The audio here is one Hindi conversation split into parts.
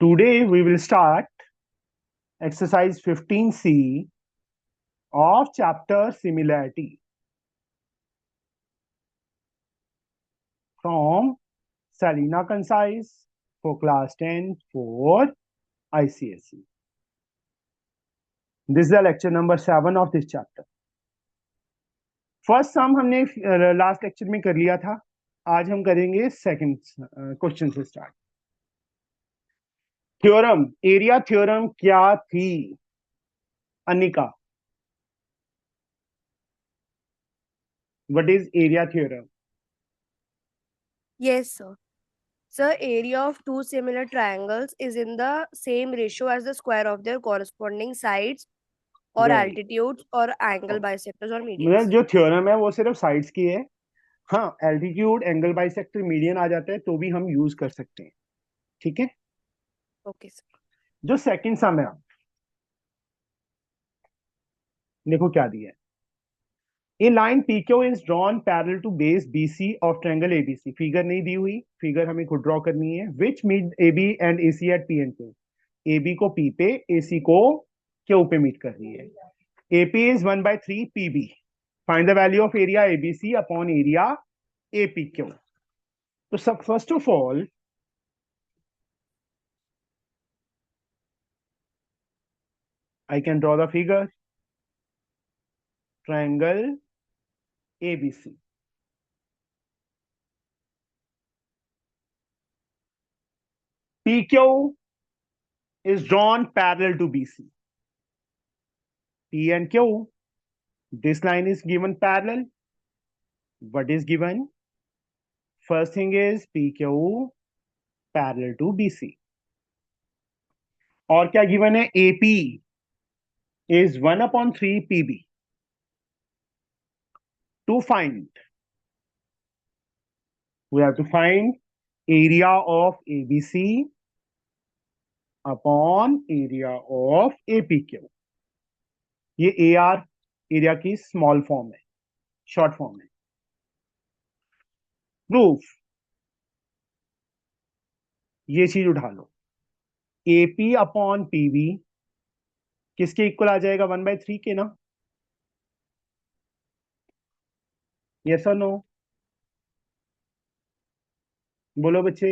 Today we will start exercise 15C of chapter similarity from Salina Concise for class 10 for ICSE. This is the lecture number 7 of this chapter. First सम हमने लास्ट लेक्चर में कर लिया था. आज हम करेंगे सेकंड क्वेश्चन से स्टार्ट. थ्योरम, एरिया थ्योरम क्या थी Anika? What is area theorem? Yes, sir. Sir, area of two similar triangles is in the same ratio as the square of their corresponding sides or very, altitudes or angle bisectors or मतलब medians. जो थ्योरम है वो सिर्फ साइड्स की है. हाँ, एल्टीट्यूड, एंगल बाइसेक्टर, मीडियन आ जाता है तो भी हम यूज कर सकते हैं. ठीक है. Okay, sir. जो सेकंड सम है, देखो क्या दिया है. A line PQ is drawn parallel to base BC of triangle ABC. Figure नहीं दी हुई, फिगर हमें खुद ड्रॉ करनी है. Which meet AB and AC at P and Q. AB को P पे, AC को Q पे मीट कर रही है. AP is 1/3 PB. Find the value of area ABC upon area APQ. तो सब first of all I can draw the figure. Triangle ABC. PQ is drawn parallel to BC. P and Q, this line is given parallel. What is given? First thing is PQ parallel to BC. और क्या given है? AP is 1/3 PB. To find, we have to find area of ABC upon area of APQ. ये AR एरिया की स्मॉल फॉर्म है, शॉर्ट फॉर्म है. प्रूफ, ये चीज उठा लो. AP अपॉन PB किसके इक्वल आ जाएगा? 1/3 के ना. यस और नो? बोलो बच्चे.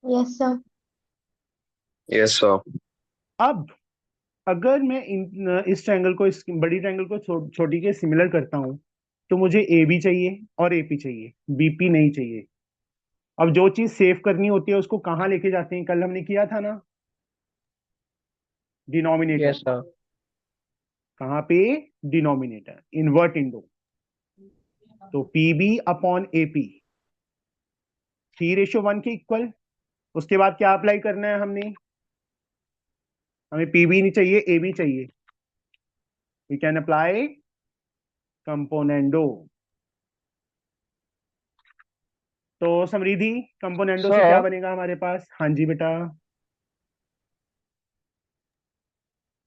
Yes sir. Yes sir. अब अगर मैं इस ट्रायंगल को, इस बड़ी ट्रायंगल को छोटी के सिमिलर करता हूं तो मुझे AB चाहिए और AP चाहिए, BP नहीं चाहिए. अब जो चीज सेव करनी होती है उसको कहाँ लेके जाते हैं? कल हमने किया था ना, डिनोमिनेटर. Yes sir. कहाँ पे? Denominator, invert Indo. तो PB अपॉन AP 3:1 के इक्वल. उसके बाद क्या अप्लाई करना है हमने? हमें PB नहीं चाहिए, AB चाहिए. We can apply componendo. तो समृद्धि, कंपोनेंडो से क्या सर बनेगा हमारे पास? हाँ जी बेटा.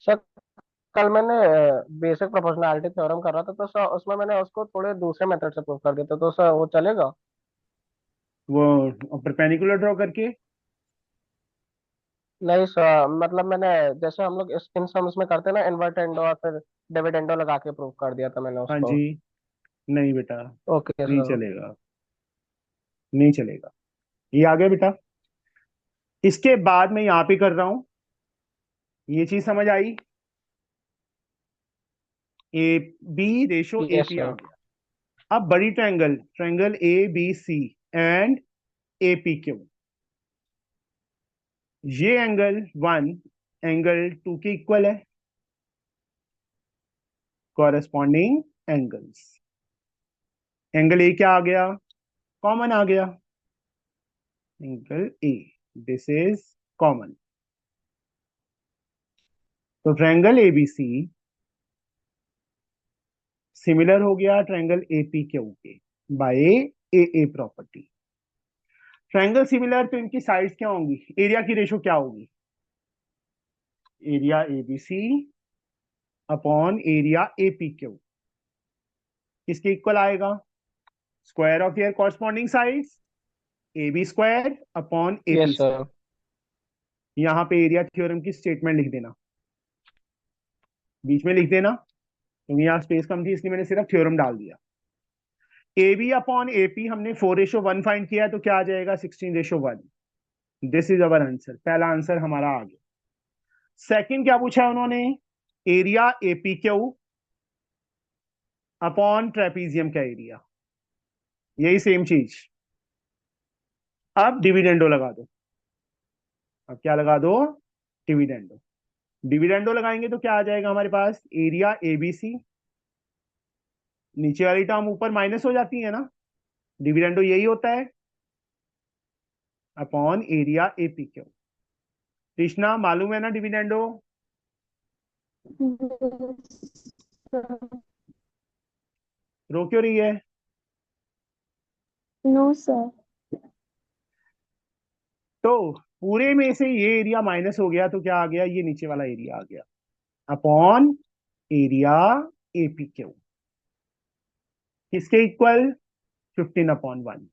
सर कल मैंने बेसिक प्रोपोर्शनैलिटी थ्योरम कर रहा था तो सर उसमें मैंने उसको थोड़े दूसरे मेथड से प्रूव कर दिया था तो सर वो चलेगा? वो परपेंडिकुलर ड्रॉ करके. नहीं सर, मतलब मैंने जैसे हम लोग इन सम्स में करते हैं ना, इन्वर्ट एंडो और फिर डिविडेंडो लगा के प्रूव कर दिया था मैंने हाँ उसको. जी. नहीं बेटा, ओके नहीं सर. चलेगा, नहीं चलेगा. ये आ गया बेटा. इसके बाद मैं यहां पे कर रहा हूं. ये चीज समझ आई? AB रेशो यस AP आ सर. गया. अब बड़ी triangle, triangle ABC and APQ. ये एंगल 1 एंगल 2 के इक्वल है. Corresponding angles. एंगल A क्या आ गया? कॉमन आ गया, angle A. This is common. तो ट्रायंगल ABC सिमिलर हो गया ट्रायंगल APQ के by AA property. Triangle similar तो इनकी साइड्स क्या होंगी? एरिया की रेशो क्या होगी? Area ABC upon area APQ किसके इक्वल आएगा? Square of their corresponding sides, AB square upon AP yes square. Sir. यहाँ पे एरिया थ्योरम की स्टेटमेंट लिख देना, बीच में लिख देना, क्योंकि यहाँ स्पेस कम थी इसलिए मैंने सिर्फ थ्योरम डाल दिया। A B upon A P हमने 4:1 फाइंड किया है, तो क्या आ जाएगा 16:1। दिस इज अवर आंसर, पहला आंसर हमारा आ गया। सेकंड क्या पूछा है उन्होंने, area AP Q upon trapezium का एरिया, यही सेम चीज। अब डिविडेंडो लगा दो, अब क्या लगा दो, डिविडेंडो। डिविडेंडो लगाएंगे तो क्या आ जाएगा हमारे पास, एरिया एबीसी, नीचे वाली टर्म ऊपर माइनस हो जाती है ना, डिविडेंडो यही होता है, upon area AP Q. Krishna मालूम है ना डिविडेंडो? Yes, sir. रो क्यों रही है? No, sir. तो पूरे में से ये एरिया माइनस हो गया तो क्या आ गया, ये नीचे वाला एरिया आ गया, अपॉन एरिया एपी क्यू, किसके इक्वल, 15/1।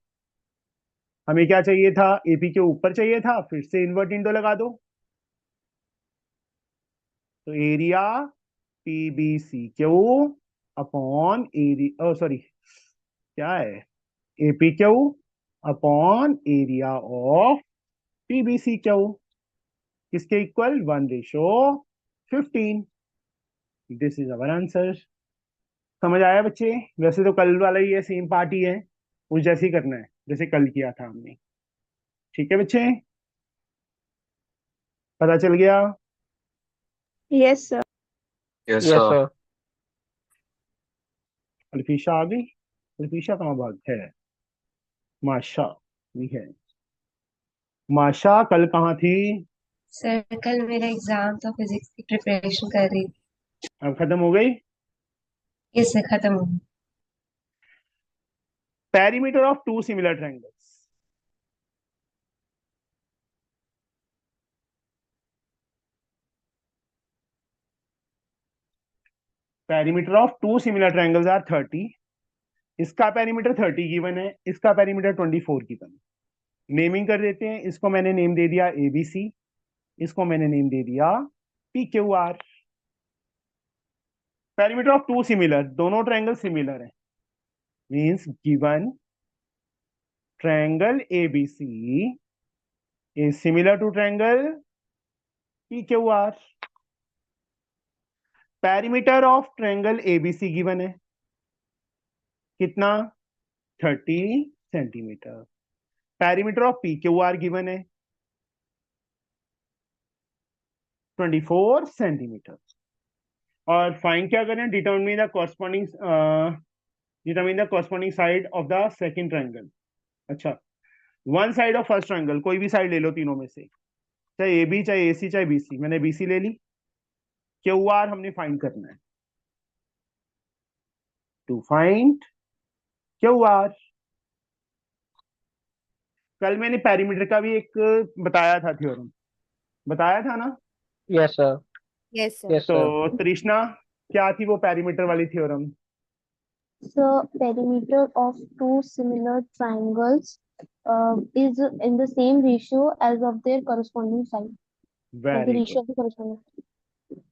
हमें क्या चाहिए था, एपी के ऊपर चाहिए था, फिर से इन्वर्ट इंडो लगा दो, तो area PBC Q upon area, sorry क्या है, AP Q upon area of PBC Q, किसके equal, 1:15। This is our answer. समझ आया बच्चे? वैसे तो कल वाला ही है, सेम पार्ट ही है, उस जैसे ही करना है जैसे कल किया था हमने। ठीक है बच्चे, पता चल गया? Yes, sir. Yes yes sir. Sir. Alfisha आ गई? अल्फीशा कहाँ भाग है, माशा भी है। माशा कल कहाँ थी? सर कल मेरा एग्जाम था, फिजिक्स की प्रिपरेशन कर रही थी। अब खत्म हो गई? इससे खत्म हो गई। Perimeter of two similar triangles, perimeter of two similar triangles are 30। इसका पेरीमीटर 30 गिवन है, इसका पेरीमीटर 24 गिवन है। नेमिंग कर देते हैं, इसको मैंने नेम दे दिया एबीसी, इसको मैंने नेम दे दिया P Q R. Perimeter of two similar, दोनों ट्रायंगल सिमिलर है, means given triangle ABC is similar to triangle P Q R. Perimeter of triangle ABC given है, कितना, 30 centimetre. Perimeter of P Q R given है 24 सेंटीमीटर। और फाइंड क्या करें, determine the corresponding side of the second triangle. अच्छा, one side of first triangle, कोई भी साइड ले लो तीनों में से, चाहे ए बी, चाहे ए सी, चाहे बी सी। मैंने बी सी ले ली। क्यू आर हमने फाइंड करना है, टू फाइंड क्यू आर। कल मैंने पेरीमीटर का भी एक बताया था थ्योरम, बताया था ना? Yes sir. Yes sir. Yes तो सर। तृष्णा, क्या थी वो पेरीमीटर वाली theorem? So, perimeter of two similar triangles is in the same ratio as of their corresponding side. Like the very ratio good, of the corresponding.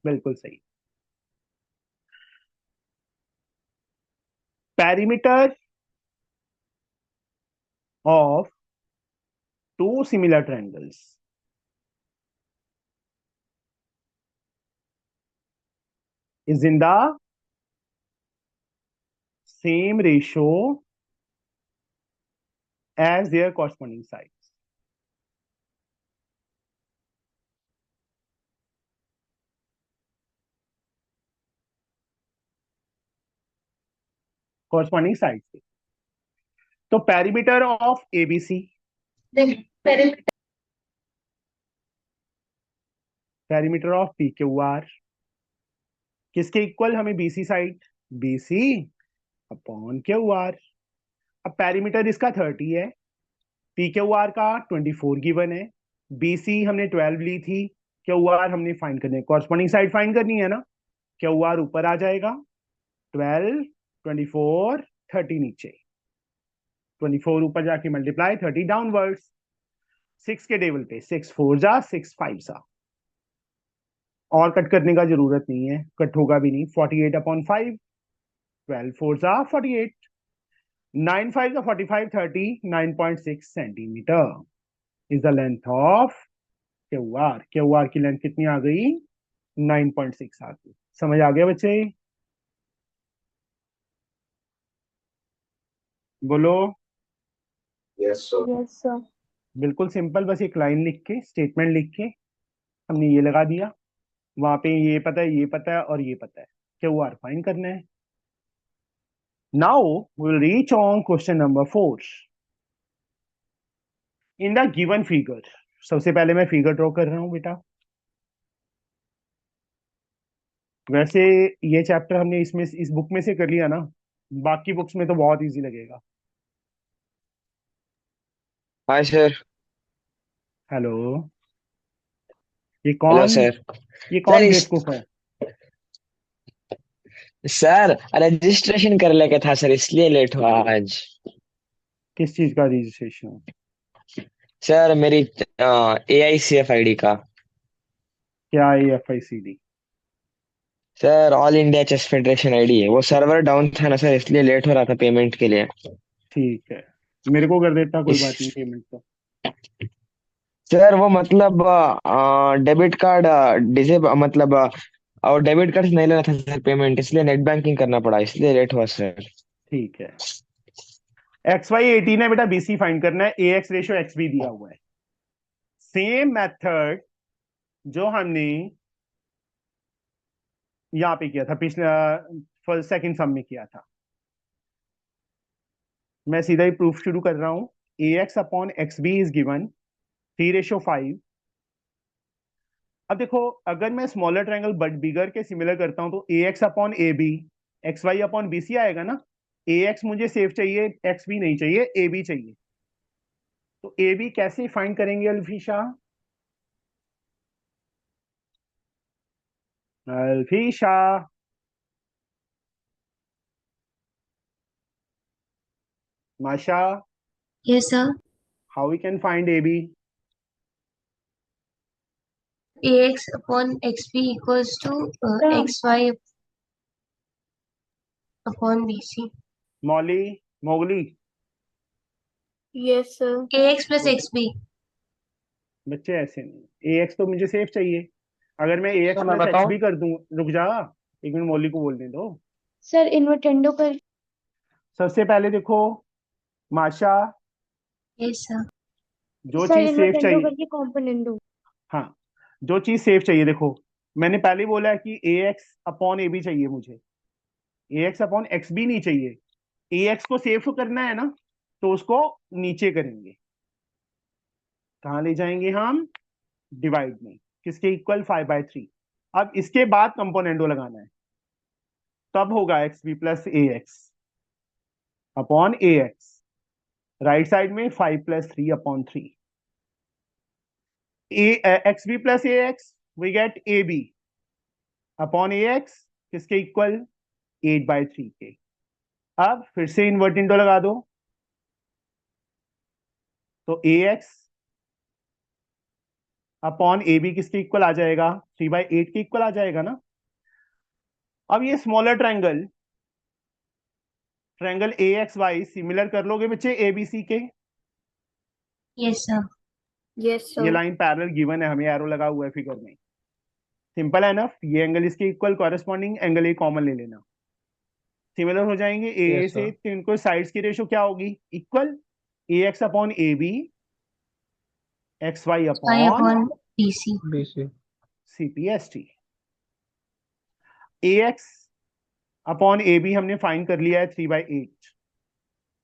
बिल्कुल सही। Perimeter of two similar triangles is in the same ratio as their corresponding sides. corresponding sides के। तो perimeter of ABC, perimeter of P Q are, किसके इक्वल, हमें BC side, BC upon Q are. अब पेरीमीटर इसका 30 है, पी क्यू आर का 24 गिवन है, बीसी हमने 12 ली थी, क्यू आर हमने फाइंड करनी है, कॉरस्पॉन्डिंग साइड फाइंड करनी है ना। क्यू आर ऊपर आ जाएगा, 12, 24, 30 नीचे, 24 ऊपर जाके मल्टीप्लाई 30 डाउनवर्ड्स। 6 के टेबल पे 6 4 जा 6 5 सा, और कट करने का जरूरत नहीं है, कट होगा भी नहीं। 48/5, 12 4 जा 48, 9 5 जा 45, 30, 9.6 centimetre is the length of QR. QR की लेंथ कितनी आ गई? 9.6 आ गई। समझ आ गया बच्चे? बोलो। yes sir बिल्कुल सिंपल, बस एक लाइन लिख के, स्टेटमेंट लिख के हमने ये लगा दिया, वहां पे ये पता है, ये पता है और ये पता है, क्यूआर फाइंड करना है। Now we will reach on question number 4। In the given figure, सबसे पहले मैं फिगर ड्रॉ कर रहा हूं बेटा। वैसे ये चैप्टर हमने इसमें इस बुक में से कर लिया ना, बाकी बुक्स में तो बहुत इजी लगेगा। Hi sir. हेलो, ये हेलो कौन, सर। ये सर कौन इस बेवकूफ है? सर रजिस्ट्रेशन कर लेके था सर, इसलिए लेट हुआ आज। किस चीज का रजिस्ट्रेशन? सर मेरी AICF ID का। क्या है FICD? Sir all India chess federation ID है, वो सर्वर डाउन था ना सर, इसलिए लेट हो रहा था पेमेंट के लिए। ठीक है, मेरे को कर देता, कोई इस बात नहीं, पेमेंट तो। सर वो मतलब डेबिट कार्ड डिसेबल, मतलब और डेबिट कार्ड से नहीं लेना था सर पेमेंट, इसलिए नेट बैंकिंग करना पड़ा, इसलिए लेट हुआ सर। ठीक है, XY18 है बेटा, BC फाइंड करना है, AX रेशियो XB दिया हुआ है। सेम मेथड जो हमने यहाँ पे किया था, पिछला फर्स्ट सेकंड सम में किया था। मैं सीधा ही प्रूफ शुरू कर रहा हूँ। AX/XB is given 3:5। अब देखो, अगर मैं स्मॉलर ट्रायंगल बट बिगर के सिमिलर करता हूं तो AX/AB XY/BC आएगा ना। AX मुझे सेफ चाहिए, XB नहीं चाहिए, AB चाहिए। तो AB कैसे फाइंड करेंगे अल्फीशा? अल्फीशा, Masha, Yes, sir. How we can find AB? AX upon XP equals to sir XY upon BC. Mauli, Mogli, yes sir AX plus XB. बच्चे ऐसे नहीं, AX तो मुझे सेफ चाहिए। अगर मैं AX सर मैं प्लस बताऊं? XB कर दूं, रुक जा, एक मिनट मौली को बोलने दो। सर इन्वर्टेंडो कर सबसे पहले देखो माशा, Yes, sir. जो सर चीज सेफ इन्वर्टेंडो चाहिए, करके कॉम्पोनेंडो हाँ, जो चीज सेफ चाहिए, देखो मैंने पहले बोला है कि AX/AB चाहिए मुझे, AX/XB नहीं चाहिए। AX को सेफ करना है ना, तो उसको नीचे करेंगे। कहाँ ले जाएंगे हम? डिवाइड में, किसके इक्वल? 5/3। अब इसके बाद कंपोनेंडो लगाना है, तब होगा XB+AX/AX। राइट साइड में 5+3/3। XB+AX, वी गेट AB/AX, किसके इक्वल? 8/3 के। अब फिर से इन्वर्टिंडो लगा दो, तो AX/AB किसके इक्वल आ जाएगा? 3/8 के इक्वल आ जाएगा ना। अब ये smaller triangle, triangle AXY similar कर लोगे बच्चे ABC के। Yes, sir. yes ये sir लाइन पैरेलल गिवन है, हमें एरो लगा हुआ है फिगर में। सिंपल है ना, ये एंगल इसके equal, corresponding angle A common ले लेना, सिमिलर हो जाएंगे। ए यस से सर। तो इनको साइड्स की रेशो क्या होगी? Equal. AX/AB XY Y upon upon BC. BC। CPST। AX/AB हमने फाइंड कर लिया है 3/8।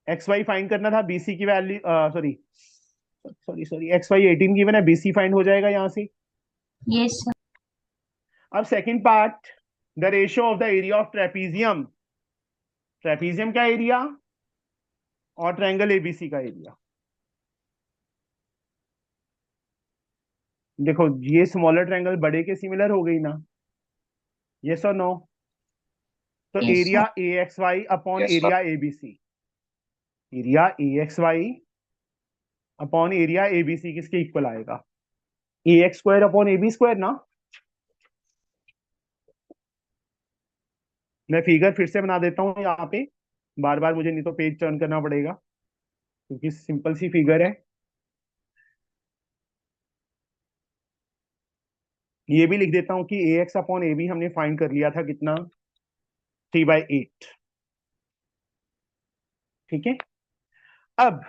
XY फाइंड करना था, BC की value, sorry sorry sorry, XY18 given है, BC फाइंड हो जाएगा यहाँ से। Yes, sir. अब second part, the ratio of the area of trapezium. Trapezium का एरिया और ट्रायंगल ABC का एरिया। देखो ये स्मॉलर ट्रायंगल बड़े के सिमिलर हो गई ना, यस और नो? तो Yes, sir. Area AXY upon yes sir. Area ABC, area AXY upon area ABC किसके इक्वल आएगा? A X square upon A B square ना। मैं फिगर फिर से बना देता हूँ यहाँ पे, बार बार मुझे नहीं तो पेज टर्न करना पड़ेगा, क्योंकि सिंपल सी फिगर है। ये भी लिख देता हूँ कि ए एक्स अपॉन ए बी हमने फाइंड कर लिया था कितना, 3/8। ठीक है। अब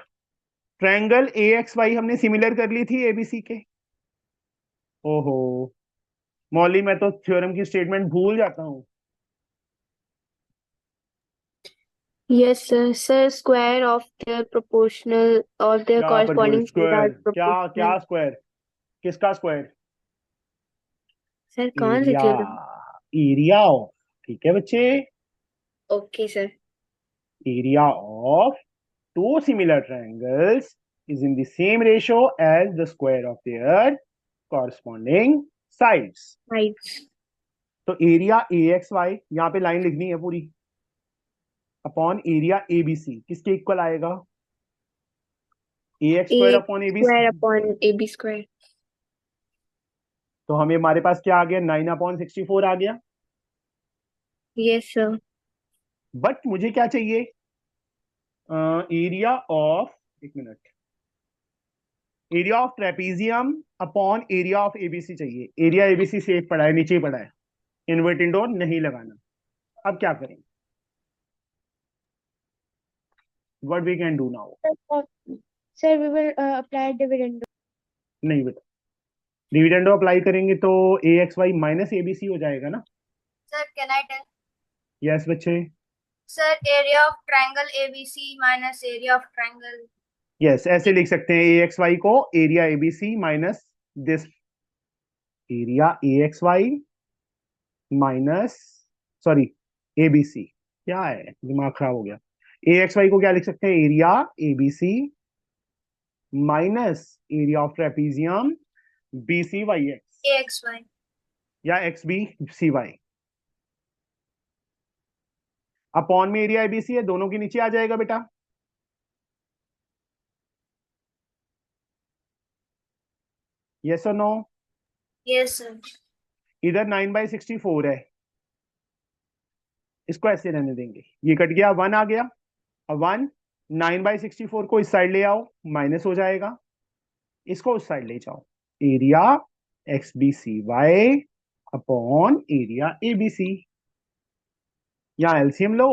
ट्रायंगल ए एक्स वाई हमने सिमिलर कर ली थी एबीसी के। ओहो, मौली मैं तो थ्योरम की स्टेटमेंट भूल जाता हूँ। Yes, sir. Sir, square of their proportional or their क्या corresponding side स्क्वायर? are क्या proportional. क्या स्क्वायर? किसका स्क्वायर? Sir, कौन सी एरिया। theorem? एरिया ऑफ, ठीक है बच्चे, Okay, sir. Area of two similar triangles is in the same ratio as the square of their corresponding sides. Sides. तो एरिया ए एक्स वाई, यहाँ पे लाइन लिखनी है पूरी, upon area A B C किसके इक्वल आएगा? A X square A upon A B square C. upon AB square. तो हमें, हमारे पास क्या आ गया? 9/64 आ गया। Yes, sir. बट मुझे क्या चाहिए? एरिया ऑफ, एक minute, area of trapezium upon area of ABC चाहिए। एरिया एबीसी सेफ पड़ा है, नीचे ही पड़ा है, इन्वर्टिंग डोर नहीं लगाना। अब क्या करें? What we can do now? Sir, we will apply dividend. नहीं बेटा, डिविडेंडो अप्लाई करेंगे तो A X Y minus A B C हो जाएगा ना। Sir, can I tell? Yes बच्चे, Sir, area of triangle ABC minus area of triangle. Yes ऐसे लिख सकते हैं ए एक्स वाई को, area A B C minus this area A X Y minus, sorry, A B C. क्या है, दिमाग खराब हो गया। ए एक्स वाई को क्या लिख सकते हैं? Area A B C minus area of trapezium B C Y X, AXY. या X B C Y. Upon में एरिया एबीसी है, दोनों के नीचे आ जाएगा बेटा। यस और नो? Yes, sir. इधर 9/64 है, इसको ऐसे रहने देंगे, ये कट गया, 1 आ गया। अब 1, 9/64 को इस साइड ले आओ, माइनस हो जाएगा, इसको उस साइड ले जाओ, area X B C Y upon area A B C. यहाँ एलसीएम लो,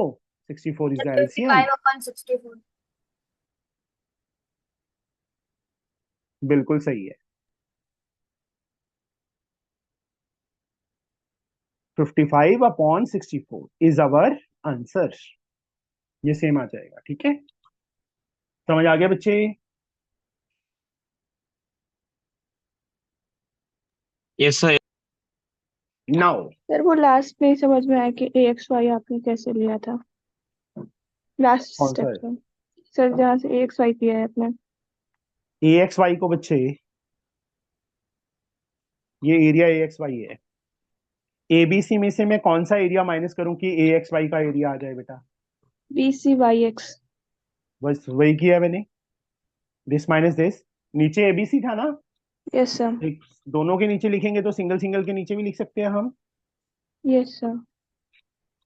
64 इज द एलसीएम। 55/64. बिल्कुल सही है, 55/64 इज अवर आंसर। ये सेम आ जाएगा, ठीक है। समझ आ गया बच्चे? Yes sir. नाउ सर, वो लास्ट में ही समझ में आया कि AXY आपने कैसे लिया था, लास्ट कौन सा स्टेप में। सर, जहाँ से AXY किया है आपने। ए एक्स वाई को बच्चे, ये एरिया ए एक्स वाई है, एबीसी में से मैं कौन सा एरिया माइनस करूं कि ए एक्स वाई का एरिया आ जाए बेटा? BCYX। बस वही किया है मैंने, दिस माइनस दिस। नीचे एबीसी था ना, यस सर। एक दोनों के नीचे लिखेंगे तो सिंगल सिंगल के नीचे भी लिख सकते हैं हम। Yes sir.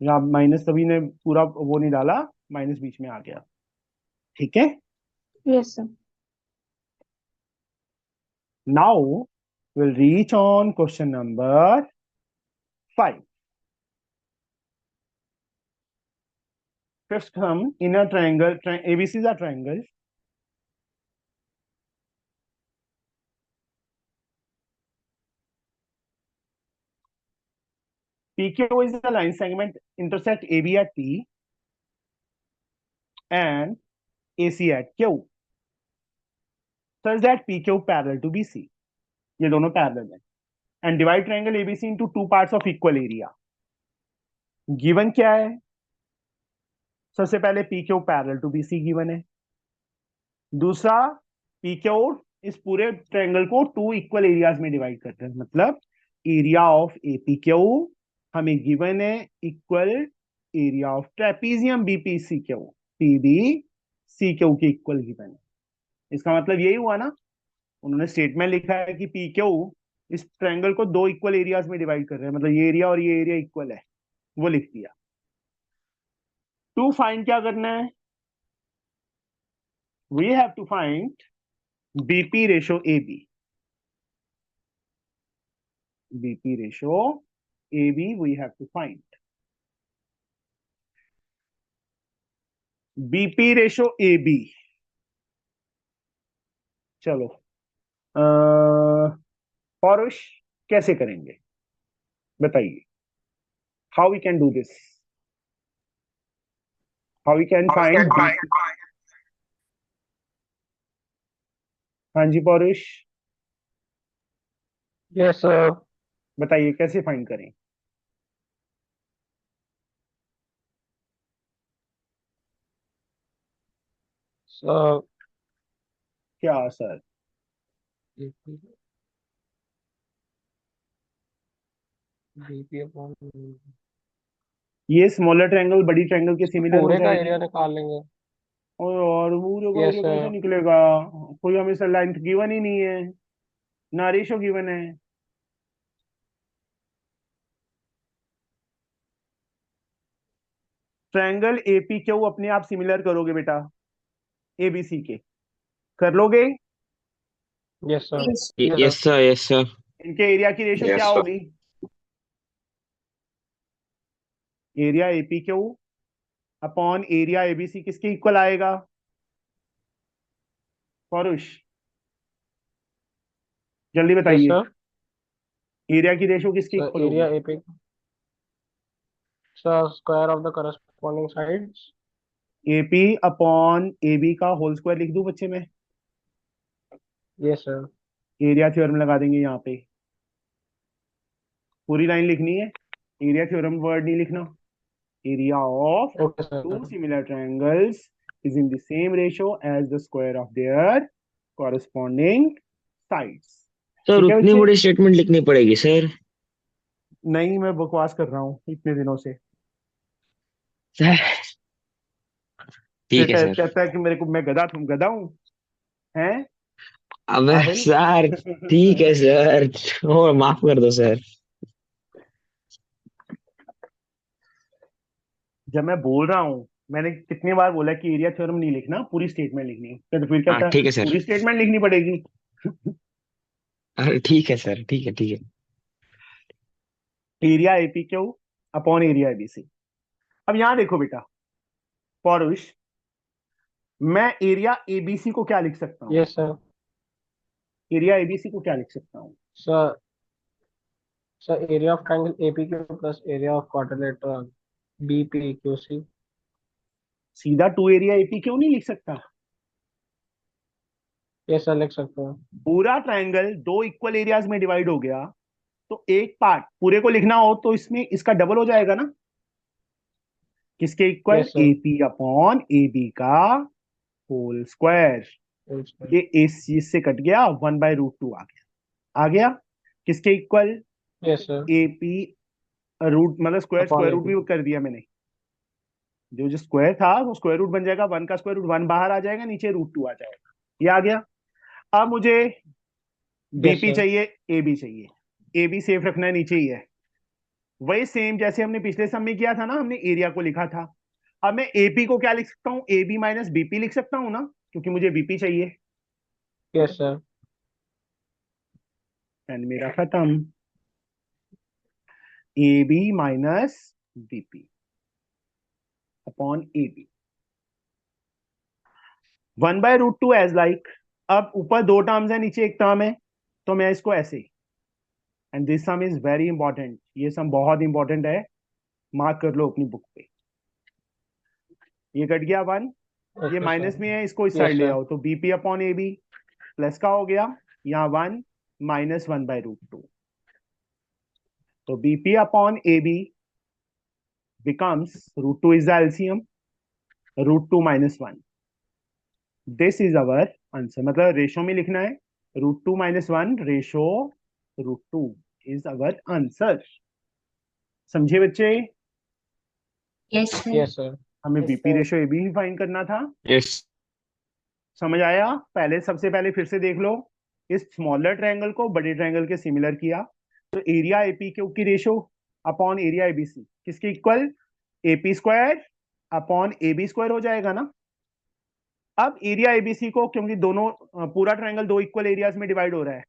यहाँ माइनस सभी ने पूरा वो नहीं डाला, माइनस बीच में आ गया, ठीक है। Yes sir. Now will reach on question number 5. Fifth sum, in a triangle, ABCs are triangles. PQ is the line segment intersect AB at P and AC at Q, such that PQ parallel to BC. ये दोनों parallel है. And divide triangle ABC into two parts of equal area. Given क्या है? सबसे पहले PQ parallel to BC given है. दूसरा, PQ इस पूरे ट्रायंगल को टू इक्वल एरियाज में डिवाइड करते हैं, मतलब एरिया ऑफ APQ हमें गिवन है equal area of trapezium BPCQ, PBCQ के इक्वल गिवन है. इसका मतलब यही हुआ ना, उन्होंने स्टेटमेंट लिखा है कि पी क्यू इस ट्रायंगल को दो इक्वल एरियाज में डिवाइड कर रहे हैं, मतलब ये एरिया और ये एरिया इक्वल है, वो लिख दिया। टू फाइंड क्या करना है, we have to find BP ratio A B, BP ratio A B we have to find, BP ratio A B. चलो पौरुष कैसे करेंगे बताइए, how we can do this, how we can find. हाँ जी पौरुष, यस सर। बताइए कैसे फाइंड करें। सर क्या सर, बीपी अपॉन ये स्मॉलर ट्रायंगल बड़ी ट्रायंगल के सिमिलर हो पूरे का जाएगी। एरिया निकाल लेंगे। और पूरे का यस एरिया कैसे सर। निकलेगा, कोई हमें लेंथ गिवन ही नहीं है, ना रेशो गिवन है। ट्रायंगल एपी क्यू अपने आप सिमिलर करोगे बेटा एबीसी के, कर लोगे। Yes sir. Yes. Yes sir, yes sir. इनके एरिया की रेशो क्या यस सर। होगी, area AP Q upon area ABC किसके इक्वल आएगा पौरुष, जल्दी यस बताइए, सर। एरिया की रेशो किसके सर इक्वल एरिया होगी। AP, sir square of the corresponding sides. AP upon AB का होल स्क्वायर लिख दूं बच्चे में, यस सर। एरिया थ्योरम लगा देंगे यहाँ पे, पूरी लाइन लिखनी है, एरिया थ्योरम वर्ड नहीं लिखना। Area of okay two sir. Similar triangles is in the same ratio as the square of their corresponding sides। Sir ठीक है उतनी बच्चे, बड़ी स्टेटमेंट लिखनी पड़ेगी सर? नहीं मैं बकवास कर रहा हूँ इतने दिनों से। सर ठीक है फिर सर। कहता है कि मेरे को, मैं गधा, तुम गधा हूँ हैं अबे साहिल। सर, ठीक है सर, और माफ कर दो सर। जब मैं बोल रहा हूँ, मैंने कितनी बार बोला कि एरिया थ्योरम नहीं लिखना, पूरी स्टेटमेंट लिखनी है, तो फिर हाँ कहता है ठीक है सर। पूरी स्टेटमेंट लिखनी पड़ेगी। अरे ठीक है सर, ठीक है, ठीक है। Area AP Q upon area ABC. अब यहां देखो बेटा पौरुष, मैं एरिया एबीसी को क्या लिख सकता हूँ, यस सर। एरिया एबीसी को क्या लिख सकता हूँ। Sir sir area of triangle AP Q plus area of quadrilateral BP Q C. सीधा टू एरिया एपी क्यों नहीं लिख सकता, यस सर लिख सकते हैं। पूरा ट्रायंगल दो इक्वल एरियाज में डिवाइड हो गया, तो एक पार्ट पूरे को लिखना हो तो इसमें इसका डबल हो जाएगा ना, किसके equal, yes sir. AP upon AB का होल स्क्वायर। ये इस चीज से कट गया, 1/√2 आ गया, आ गया किसके equal, yes sir. AP root, मतलब square upon square root AP. भी कर दिया मैंने, जो जो स्क्वायर था वो स्क्वायर रूट बन जाएगा, 1 का स्क्वायर रूट 1 बाहर आ जाएगा, नीचे √2 आ जाएगा, ये आ गया। अब मुझे यस बीपी सर। चाहिए, ए बी चाहिए, ए बी सेफ रखना है, नीचे ही है, वही सेम जैसे हमने पिछले सम में किया था ना, हमने एरिया को लिखा था। अब मैं एपी को क्या लिख सकता हूँ, ए बी माइनस बीपी लिख सकता हूँ ना, क्योंकि मुझे बीपी चाहिए। Yes sir. एंड मेरा खत्म, A B minus BP upon A B, 1/√2 as like. अब ऊपर दो टर्म्स है, नीचे एक टर्म है, तो मैं इसको ऐसे, and this some is very important, ये सम बहुत इंपॉर्टेंट है, मार्क कर लो अपनी बुक पे। ये कट गया 1, ये ओके माइनस सर। में है, इसको इस साइड यस ले सर। आओ, तो BP upon A B plus का हो गया, यहाँ 1 माइनस 1/√2, तो BP upon A B becomes √2 is the LCM, √2 minus 1, this is our answer, मतलब रेशो में लिखना है, √2 minus 1 ratio √2 is our answer। समझे बच्चे, Yes, sir. Yes sir. हमें Yes, BP sir. Ratio A B ही फाइंड करना था। यस समझ आया? पहले सबसे पहले फिर से देख लो, इस स्मॉलर ट्रायंगल को बड़े ट्रायंगल के सिमिलर किया, तो एरिया एपी क्यू की रेशो अपॉन एरिया एबीसी किसके equal? AP square upon AB square हो जाएगा ना। अब एरिया एबीसी को, क्योंकि दोनों पूरा ट्रायंगल दो इक्वल एरियाज में डिवाइड हो रहा है,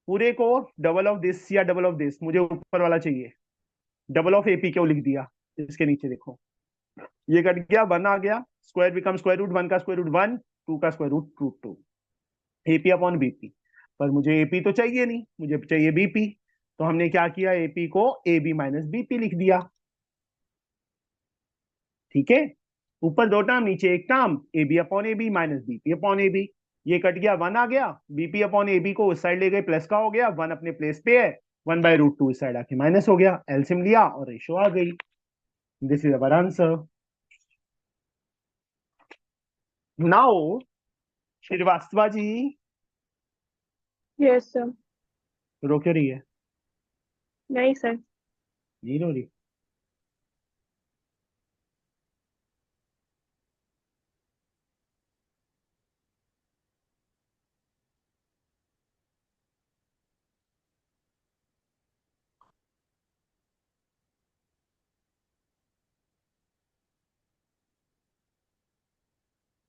पूरे को डबल ऑफ दिस या डबल ऑफ दिस, मुझे ऊपर वाला चाहिए, डबल ऑफ एपी क्यू लिख दिया। इसके नीचे देखो, ये कट गया, वन आ गया, square become square root, one का स्क्वायर रूट वन, टू का square root root two, AP upon BP. पर मुझे एपी तो चाहिए नहीं, मुझे चाहिए बीपी, तो हमने क्या किया, एपी को ए बी माइनस बीपी लिख दिया। ठीक है, ऊपर दो टर्म नीचे एक term, A B upon A B minus BP upon A B, ये कट गया, वन आ गया, बीपी अपॉन ए बी को उस साइड ले गए, प्लस का हो गया, वन अपने प्लेस पे है, वन बाय रूट टू इस साइड आके माइनस हो गया, एलसियम लिया और रेशो आ गई। This is our answer. Now Shrivastava ji, yes sir. रो क्यों रही है? नहीं सर। नहीं रो रही?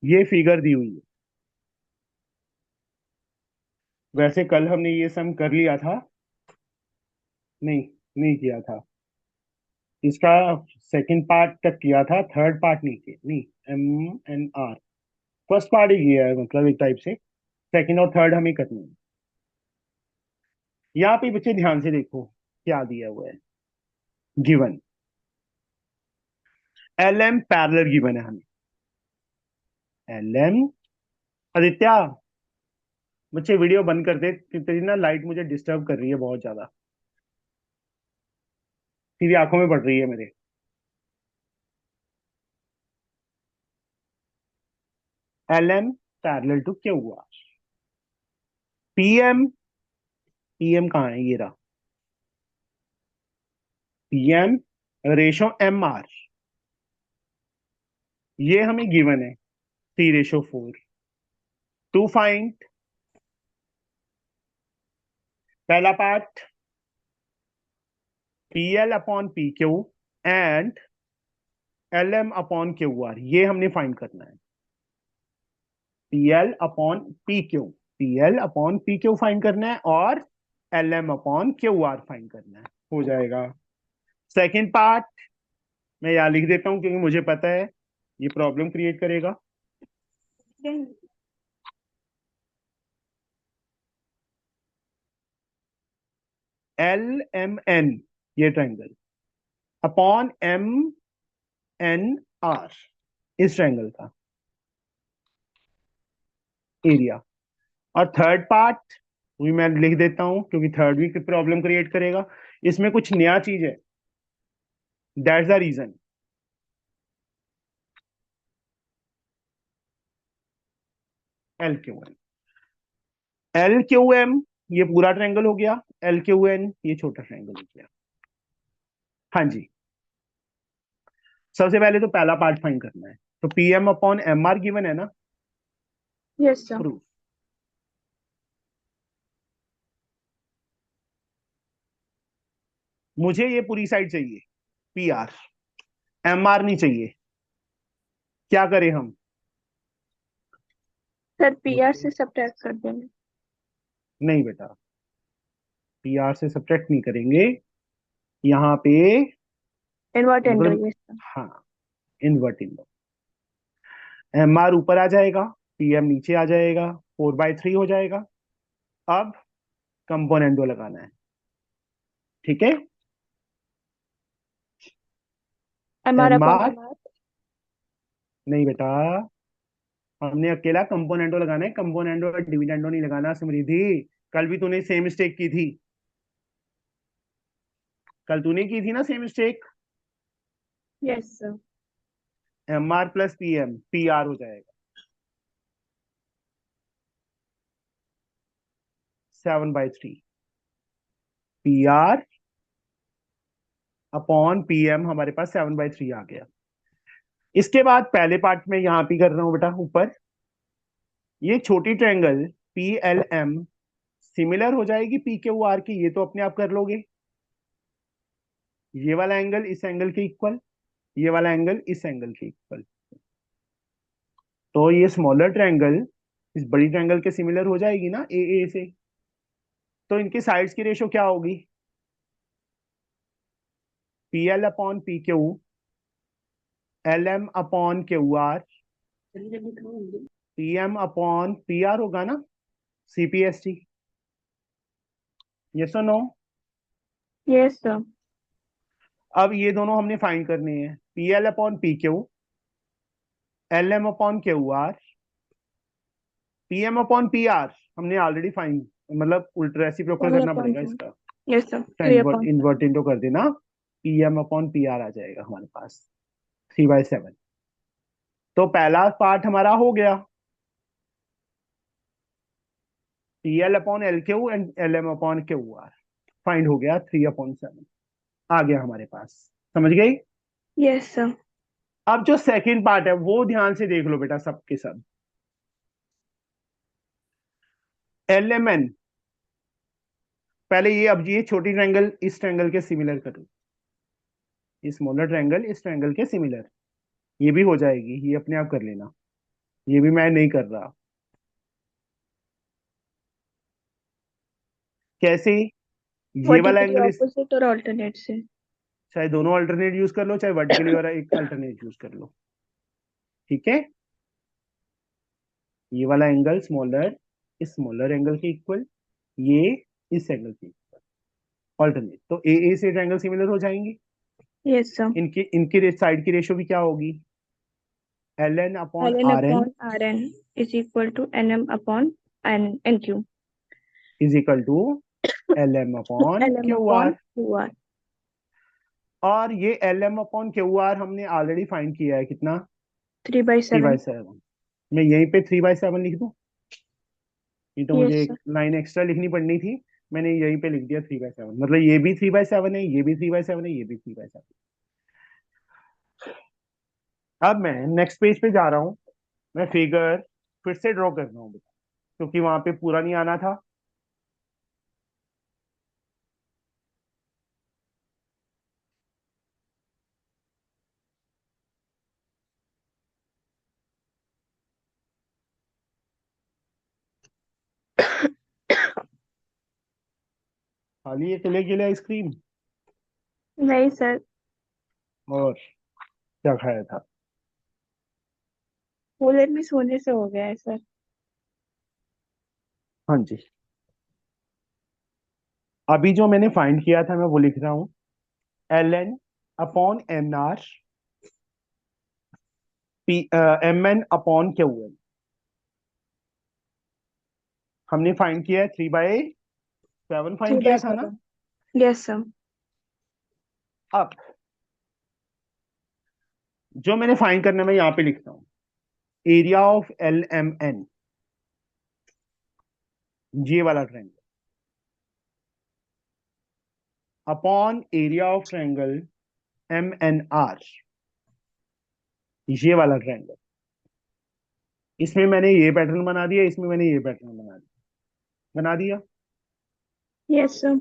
ये फिगर दी हुई है, वैसे कल हमने ये सम कर लिया था, नहीं, नहीं किया था, इसका सेकंड पार्ट तक किया था, थर्ड पार्ट नहीं किया, नहीं, M N R first part ही किया है, मतलब एक टाइप से सेकंड और थर्ड हमें करनी है। यहाँ पे बच्चे ध्यान से देखो क्या दिया हुआ है, given L M parallel given है हमें, एल एम, आदित्य बच्चे वीडियो बंद कर दे, तेरी ना लाइट मुझे डिस्टर्ब कर रही है बहुत ज्यादा, सीधी आंखों में पड़ रही है मेरे। L M parallel to Q R, P M, P M कहाँ है, ये रहा, P M ratio M R, ये हमें गिवन है 3:4। टू फाइंड पहला part P L upon P Q and L M upon Q R, ये हमने फाइंड करना है। P L upon P Q, P L upon P Q find करना है, और L M upon Q R find करना है, हो जाएगा। सेकेंड पार्ट मैं यहां लिख देता हूं क्योंकि मुझे पता है ये प्रॉब्लम क्रिएट करेगा। एल एम एन, ये triangle upon M N R, इस ट्रायंगल का एरिया। और थर्ड पार्ट भी मैं लिख देता हूं क्योंकि थर्ड भी प्रॉब्लम क्रिएट करेगा, इसमें कुछ नया चीज है, that's the reason. L Q M, L Q M ये पूरा ट्रायंगल हो गया, एल क्यू एन ये छोटा ट्रायंगल हो गया। हाँ जी, सबसे पहले तो पहला पार्ट फाइंड करना है, तो P M upon M R given है ना, यस सर। प्रूफ। मुझे ये पूरी साइड चाहिए पी आर, एम आर नहीं चाहिए, क्या करें हम? सर पीआर से सब्ट्रैक्ट कर देंगे। नहीं बेटा, पी आर से सब्ट्रैक्ट नहीं करेंगे, यहाँ पे इन्वर्ट एंडो, मतलब, यस सर। हाँ, इन्वर्ट इन लो, एम आर ऊपर आ जाएगा, पी एम नीचे आ जाएगा, 4/3 हो जाएगा। अब कंपोनेंडो लगाना है, ठीक है, MR M upon R, MR. नहीं बेटा, हमने अकेला कंपोनेंडो लगाना है, कंपोनेंडो और डिविडेंडो नहीं लगाना समृद्धि, कल भी तूने सेम मिस्टेक की थी, कल तूने की थी ना same mistake. Yes sir. M R plus P M, P R हो जाएगा 7/3, P R upon P M हमारे पास 7/3 आ गया। इसके बाद पहले पार्ट में यहां पे कर रहा हूं बेटा ऊपर, ये छोटी triangle P L M similar हो जाएगी पी क्यू आर की, ये तो अपने आप कर लोगे। ये वाला एंगल इस एंगल के इक्वल, ये वाला एंगल इस एंगल के इक्वल, तो ये स्मॉलर ट्रायंगल इस बड़ी ट्रायंगल के सिमिलर हो जाएगी ना ए से। तो इनकी साइड्स की रेशो क्या होगी? P L upon P Q, L M upon Q R, P M upon P R होगा ना, सीपीएसटी। यस और नो? Yes, sir. अब ये दोनों हमने फाइंड करने हैं, P L upon P Q, L M upon Q R, P M upon P R हमने ऑलरेडी फाइंड, मतलब उल्टा रेसिप्रोकल 3 करना upon पड़ेगा 2. इसका। Yes, sir. 3 upon 2. Invert into कर देना, P M upon P R आ जाएगा हमारे पास 3/7। तो पहला पार्ट हमारा हो गया, P L upon L Q and L M upon Q R find हो गया, 3/7 आ गया हमारे पास। समझ गई? Yes, sir. अब जो सेकंड पार्ट है वो ध्यान से देख लो बेटा, सबके सब। एल एम एन, पहले ये, अब ये छोटी ट्रायंगल इस ट्रायंगल के सिमिलर करो, ये स्मॉलर ट्रायंगल इस ट्रायंगल के सिमिलर, ये भी हो जाएगी, ये अपने आप कर लेना, ये भी मैं नहीं कर रहा। कैसे? ये वाला Vertically एंगल इस, opposite और alternate से. चाहे दोनों अल्टरनेट यूज कर लो, चाहे वर्टिकली वाला एक अल्टरनेट यूज कर लो, ठीक है। ये वाला एंगल स्मॉलर इस स्मॉलर एंगल के इक्वल, ये इस एंगल के इक्वल, अल्टरनेट, तो ए से ट्रायंगल सिमिलर हो जाएंगे। Yes, sir. इनकी इनकी साइड की रेशो भी क्या होगी? L N upon Ln R N upon Rn is equal to Nm upon Nq. Is equal to L M upon Lm Q R. upon QR. और ये L M upon Q R हमने ऑलरेडी फाइंड किया है, कितना? 3/7. 3/7। मैं यहीं पे 3/7 लिख दूं? ये तो मुझे Yes, एक sir. लाइन लाइन एक्स्ट्रा लिखनी पड़नी थी, मैंने यहीं पे लिख दिया 3/7, मतलब ये भी 3/7 है, ये भी 3/7 है, ये भी 3/7। अब मैं नेक्स्ट पेज पे जा रहा हूँ, मैं फिगर फिर से ड्रॉ कर रहा हूँ बेटा, क्योंकि वहां पे पूरा नहीं आना था। खाली एक ले के लिए आइसक्रीम, नहीं सर, और क्या खाया था? कूलर में सोने से हो गया है सर. हाँ जी, अभी जो मैंने फाइंड किया था मैं वो लिख रहा हूँ, L N upon N R, P M N upon Q N हमने फाइंड किया है, 3/7 फाइंड किया था ना। 3/7. Yes sir. अब जो मैंने फाइंड करना है मैं यहाँ पे लिखता हूँ, area of L M N, ये वाला triangle, upon area of triangle M N R, ये वाला ट्रायंगल। इसमें मैंने ये पैटर्न बना दिया, इसमें मैंने ये पैटर्न बना दिया। Yes sir.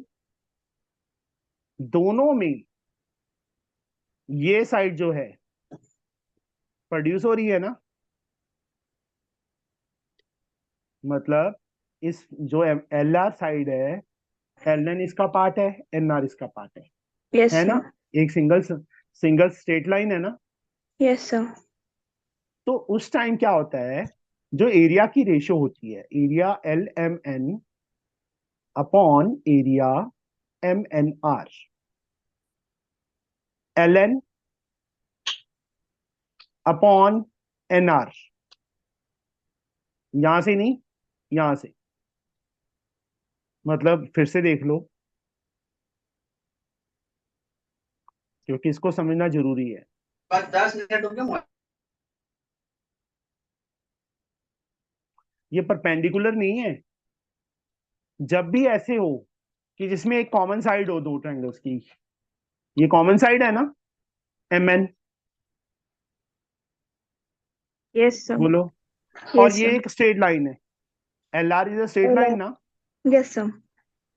दोनों में ये साइड जो है प्रोड्यूस हो रही है ना, मतलब इस जो एल आर साइड है, एल एन इसका पार्ट है, एन आर इसका पार्ट यस है ना, सर. एक सिंगल सिंगल स्ट्रेट लाइन है ना। Yes sir. तो उस टाइम क्या होता है, जो एरिया की रेशो होती है, area L M N upon area M N R, L N upon N R, यहां से नहीं, यहां से, मतलब फिर से देख लो क्योंकि इसको समझना जरूरी है। बस 10 मिनट हो गए। ये परपेंडिकुलर नहीं है, जब भी ऐसे हो कि जिसमें एक कॉमन साइड हो दो ट्रायंगल्स की, ये कॉमन साइड है ना एम एन, यस सर. बोलो, और Yes, ये sir. एक स्ट्रेट लाइन है, LR is a straight LR. Line ना, Yes, sir.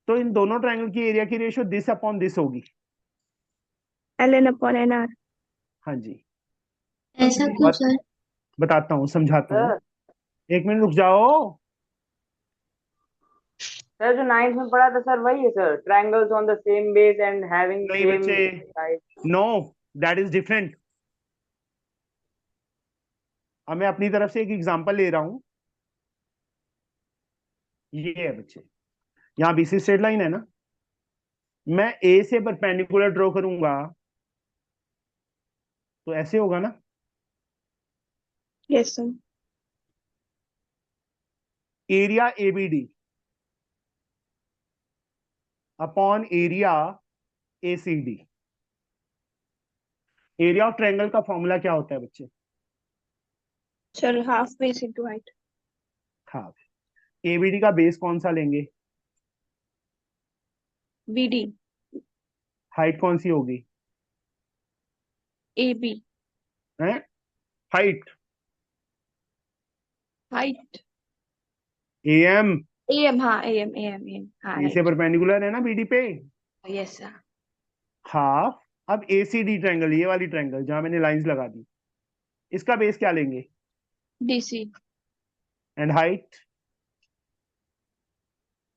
तो इन दोनों ट्रायंगल की एरिया की रेशियो दिस अपॉन दिस होगी। LN upon NR. हाँ जी, ऐसा क्यों और सर? बताता हूँ, समझाता हूँ, सर 1 मिनट रुक जाओ। सर जो नाइन्थ में पढ़ा था सर वही है sir, triangles on the same base and having नहीं सेम बच्चे, side. No, that is different. अब मैं अपनी तरफ से एक एग्जांपल ले रहा हूं, ये है बच्चे, यहाँ BC स्ट्रेट लाइन है ना, मैं A से परपेंडिकुलर ड्रॉ करूंगा तो ऐसे होगा ना, Yes, sir. Area ABD upon area ACD। Area of triangle का फॉर्मूला क्या होता है बच्चे? Sir, half base into height. हाँ, ABD का बेस कौन सा लेंगे? BD. हाइट कौन सी होगी? AB. है हाइट, Height. AM, AM. हाँ, AM. हाँ, A से right. परपेंडिकुलर है ना BD पे, Yes, sir. हाफ। अब ACD ट्रायंगल, ये वाली ट्रायंगल जहां मैंने लाइंस लगा दी, इसका बेस क्या लेंगे? DC. And height?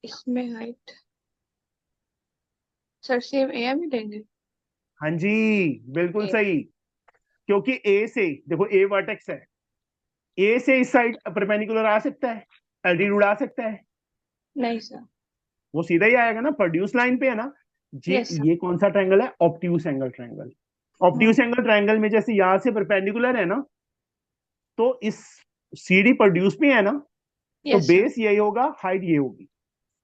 इसमें height. सर सेम AM ही लेंगे. हाँ जी, बिल्कुल AM. सही, क्योंकि ए से देखो, ए वर्टेक्स है, ए से इस साइड परपेंडिकुलर आ सकता है, एल्टीट्यूड आ सकता है, नहीं सर. वो सीधा ही आएगा ना, प्रोड्यूस लाइन पे है ना। Yes, sir. ये कौन सा ट्रायंगल है? Obtuse angle triangle. Obtuse angle triangle में जैसे यहां से परपेंडिकुलर है ना, तो इस CD प्रोड्यूस पे है ना, तो Yes, sir. बेस यही होगा, हाइट ये होगी,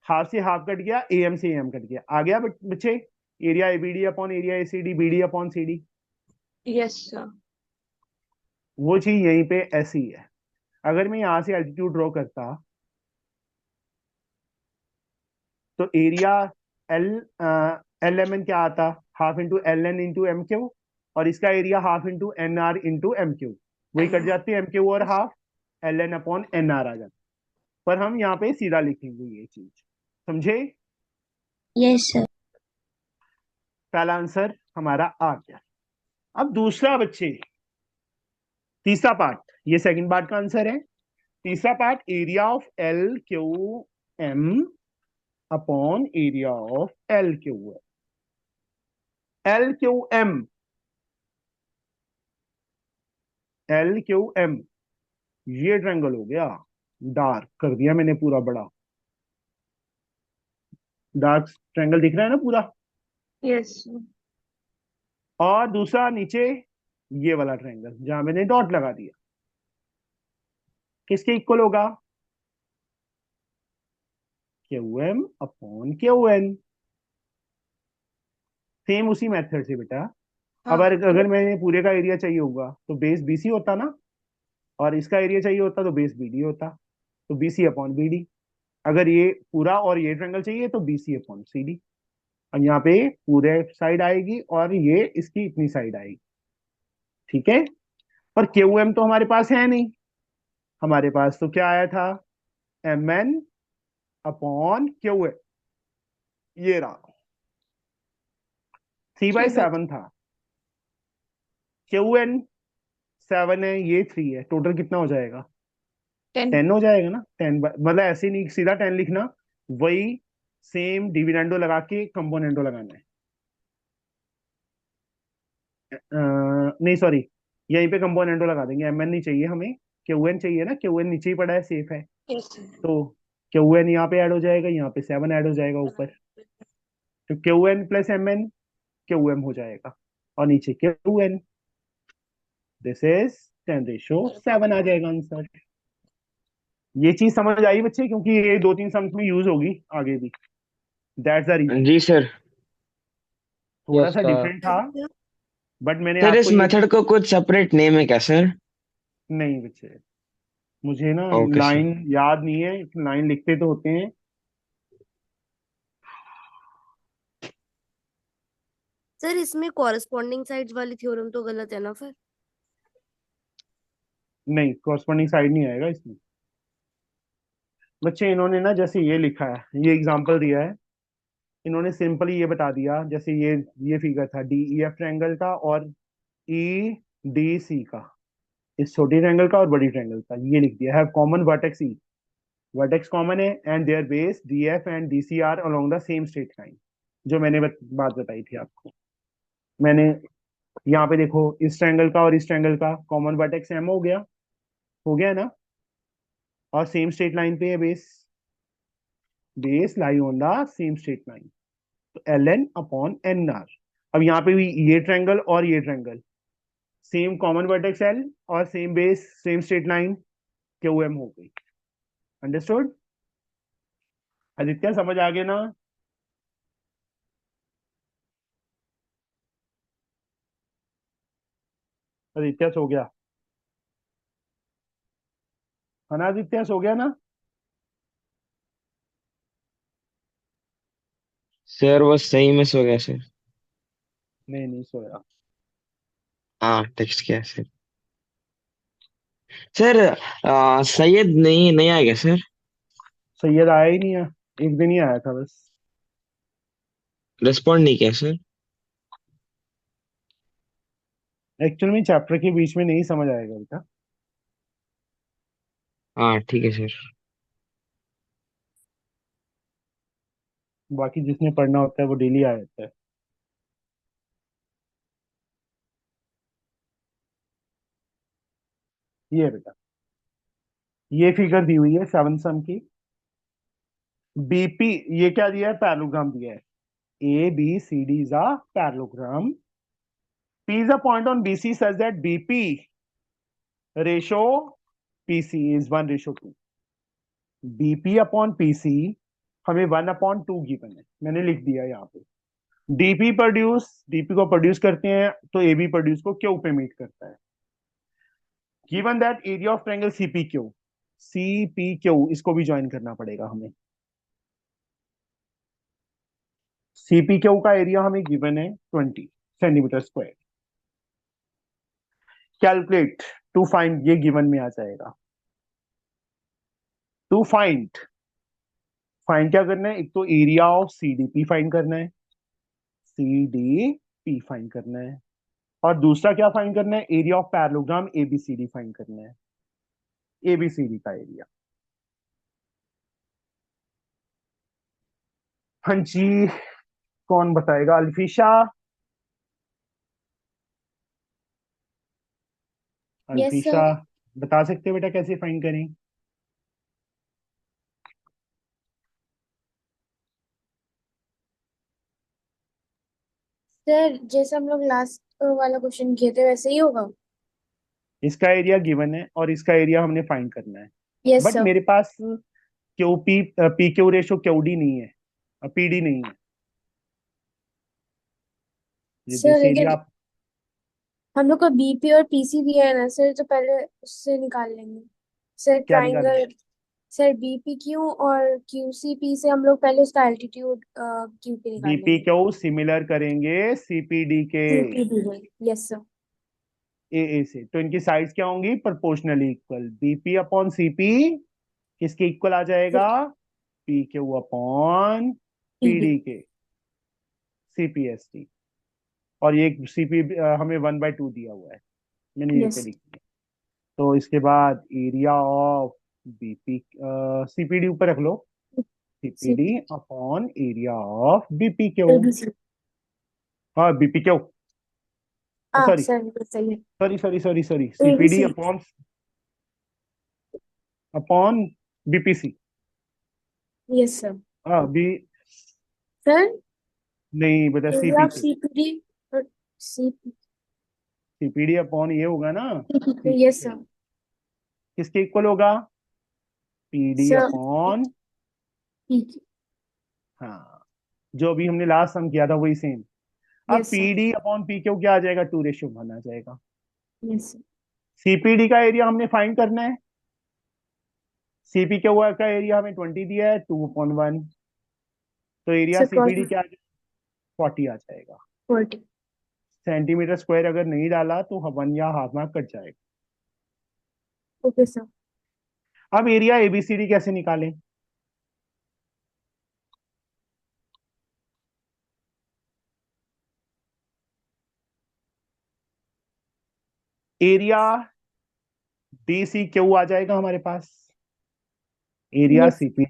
हाफ से हाफ कट गया, AM से AM कट गया, आ गया बच्चे, area ABD upon area ACD, BD upon CD। Yes, sir. वो चीज यहीं पे ऐसी है। अगर मैं यहां से एल्टीट्यूड ड्रॉ करता तो एरिया एल LMN क्या आता? Half into LN into MQ, और इसका area half into NR into MQ, वही कट जाती है, MQ और हाफ, LN अपॉन NR आ जाता। पर हम यहाँ पे सीधा लिखेंगे ये चीज, समझे? Yes sir. पहला आंसर हमारा आ गया। अब दूसरा बच्चे, तीसरा पार्ट, ये सेकंड पार्ट का आंसर है। तीसरा part, area of LQM upon area of LQM। LQM ये ट्रायंगल हो गया, डार्क कर दिया मैंने पूरा, बड़ा डार्क ट्रायंगल दिख रहा है ना पूरा। Yes, sir. और दूसरा नीचे ये वाला ट्रायंगल जहां मैंने डॉट लगा दिया, किसके इक्वल होगा? QM upon QN। सेम उसी मेथड से बेटा। अब हाँ. अगर मैंने पूरे का एरिया चाहिए होगा तो बेस BC होता ना, और इसका एरिया चाहिए होता तो बेस BD होता, तो BC अपॉन BD। अगर ये पूरा और ये ट्रायंगल चाहिए तो BC अपॉन CD। और यहाँ पे पूरे साइड आएगी और ये इसकी इतनी साइड आएगी, ठीक है। पर QM तो हमारे पास है नहीं, हमारे पास तो क्या आया था? MN अपॉन QN, ये रहा, 3/7 था। QN 7 है, ये 3 है, टोटल कितना हो जाएगा? 10. 10 हो जाएगा ना। 10 मतलब ऐसे नहीं सीधा 10 लिखना, वही सेम डिविडेंडो लगा के कंपोनेंडो लगाना है। नहीं सॉरी, यहीं पे कंपोनेंटो लगा देंगे, MN नहीं चाहिए हमें, QN चाहिए ना, QN नीचे ही पड़ा है, सेफ है। Yes, sir. तो QN यहाँ पे ऐड हो जाएगा, यहाँ पे 7 ऐड हो जाएगा ऊपर, तो QN प्लस MN QM हो जाएगा, और नीचे QN, दिस इज 10:7 आ जाएगा आंसर। ये चीज समझ आई बच्चे? क्योंकि ये 2-3 सम्स में यूज होगी आगे भी, दैट्स द रीजन। जी सर। थोड़ा यस सा सर. डिफरेंट था, बट मैंने सर इस आपको ये, मेथड को कुछ सेपरेट नेम है क्या सर? नहीं बच्चे, मुझे ना ओके सर। लाइन याद नहीं है, लाइन लिखते तो होते हैं। सर इसमें कॉरस्पॉन्डिंग साइड्स वाली थ्योरम तो गलत है ना फिर? नहीं, कॉरस्पॉन्डिंग साइड नहीं आएगा इसमें। बच्चे इन्होंने ना जैसे ये लिखा है, ये एग्जांपल दिया है, इन्होंने सिंपली ये बता दिया, जैसे ये फिगर था डी ई एफ ट्रायंगल का और ई डी सी का, इस छोटी ट्रायंगल का और बड़ी ट्रायंगल का, ये लिख दिया है common vertex E, vertex common है and their base D F and D C are along the same straight line, जो मैंने बात बताई थी आपको। मैंने यहाँ पे देखो, इस ट्रायंगल का और इस ट्रायंगल का कॉमन वर्टेक्स एम हो गया ना, और सेम स्ट्रेट लाइन पे है base, base lie on the same straight line, तो L N upon N R. अब यहाँ पे भी ये ट्रायंगल और ये triangle, same common vertex L और same base same straight line, Q M हो गई। अंडरस्टूड? आदित्य समझ आ गया ना? आदित्य सो गया है ना? आदित्य सो गया ना? सर वो सही में सो गया सर। नहीं नहीं सोया। हाँ टेक्स्ट किया सर। सर सैयद नहीं नहीं आएगा सर। सैयद आया ही नहीं है, एक दिन ही आया था बस। रिस्पॉन्ड नहीं किया सर। एक्चुअल में चैप्टर के बीच में नहीं समझ आएगा बेटा। हाँ ठीक है सर। बाकी जिसने पढ़ना होता है वो डेली आ जाता है। ये बेटा, ये फिगर दी हुई है 7 सम की, बीपी, ये क्या दिया है? पैरेललोग्राम दिया है, A B C D is a parallelogram, P is a point on BC such that BP ratio PC is 1:2। BP upon PC हमें 1/2 गिवन है, मैंने लिख दिया यहाँ पे। डीपी को प्रोड्यूस करते हैं तो AB प्रोड्यूस को क्यू पे मीट करता है। Given that area of triangle CPQ इसको भी ज्वाइन करना पड़ेगा हमें। CPQ का एरिया हमें गिवन है 20 centimetre square. Calculate to find, ये गिवन में आ जाएगा। टू फाइंड, फाइंड क्या करना है? एक तो एरिया ऑफ CDP फाइंड करना है, CDP फाइंड करना है, और दूसरा क्या फाइंड करना है? Area of parallelogram ABCD find करना है, ABCD का एरिया। हाँ जी, कौन बताएगा? अल्फिशा? Yes Alfisha sir. बता सकते हो बेटा कैसे फाइंड करें? सर जैसे हम लोग लास्ट वाला क्वेश्चन किए थे वैसे ही होगा। इसका एरिया गिवन है और इसका एरिया हमने फाइंड करना है, यस बट सर। मेरे पास PQ रेशो QD नहीं है, PD नहीं है। सर दिस एरिया, लेकिन हम लोग को बीपी और पीसी दिया है ना सर, तो पहले उससे निकाल लेंगे सर क्या निकालें? ट्राइंगल। सर बीपी क्यू और क्यूसीपी से हम लोग पहले उसका एल्टीट्यूड क्यू पे निकाल लेंगे। BPQ सिमिलर करेंगे CPD के सीपीडी में। Yes sir. AA से, तो इनकी साइड्स क्या होंगी? Proportionally equal. BP upon CP किसके इक्वल आ जाएगा? PQ upon PD. PD के, CPST। और ये CP हमें 1/2 दिया हुआ है, मैंने ये पे यस। लिख दिया। तो इसके बाद एरिया ऑफ BP, CPD ऊपर रख लो, CPD upon area of BPQ। ABC. हाँ BPQ, सॉरी सर ये सही है। Sorry CPD ABC. Upon BPC। Yes sir. हाँ बी, सर नहीं बेटा एरिया ऑफ CPQ, सीपीडी और सीपी। CPD अपॉन ये होगा ना, यस सर। किसके इक्वल होगा? PD सर अपॉन, पीके। हाँ, जो अभी हमने लास्ट सम किया था वही सेम। अब yes sir. PD upon PQ क्या आ जाएगा? 2:1 आ जाएगा। Yes sir. CPD का एरिया हमने फाइंड करना है, CPQ का एरिया हमें 20 दिया है, 2/1, तो एरिया सर CPD क्या आ जाएगा? 40 आ जाएगा। 40। सेंटीमीटर स्क्वायर अगर नहीं डाला तो 1 या हाफ मार्क कट जाएगा। Okay, sir. अब एरिया एबीसीडी कैसे निकालें? एरिया डीसी क्यू आ जाएगा हमारे पास, area Yes. CP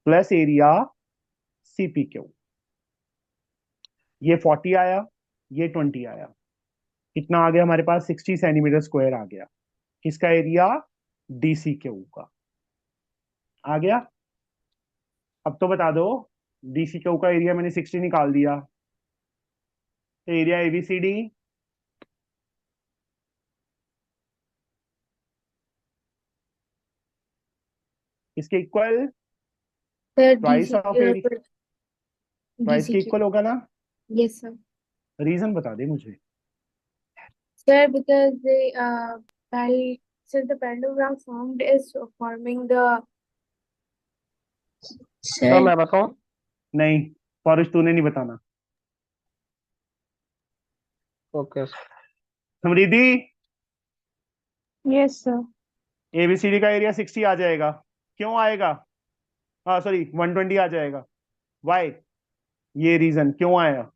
plus area CP Q. ये 40 आया, ये 20 आया, कितना आ गया हमारे पास? 60 सेंटीमीटर स्क्वायर आ गया। किसका एरिया? डीसी क्यू का आ गया। अब तो बता दो, डीसी क्यू का एरिया मैंने 60 निकाल दिया, तो एरिया एबीसीडी इसके equal Sir, twice DC. Of area, twice के DCQ. इक्वल होगा ना? Yes, sir. रीजन बता दे मुझे। Sir, because the parallelogram formed is forming the. Sir sir मैं बताऊं? नहीं, फॉरेश तूने नहीं बताना। ओके समृद्धि, Yes, sir. एबीसीडी का एरिया 60 आ जाएगा। क्यों आएगा? हाँ सॉरी, 120 आ जाएगा। वाई? ये रीजन क्यों आया?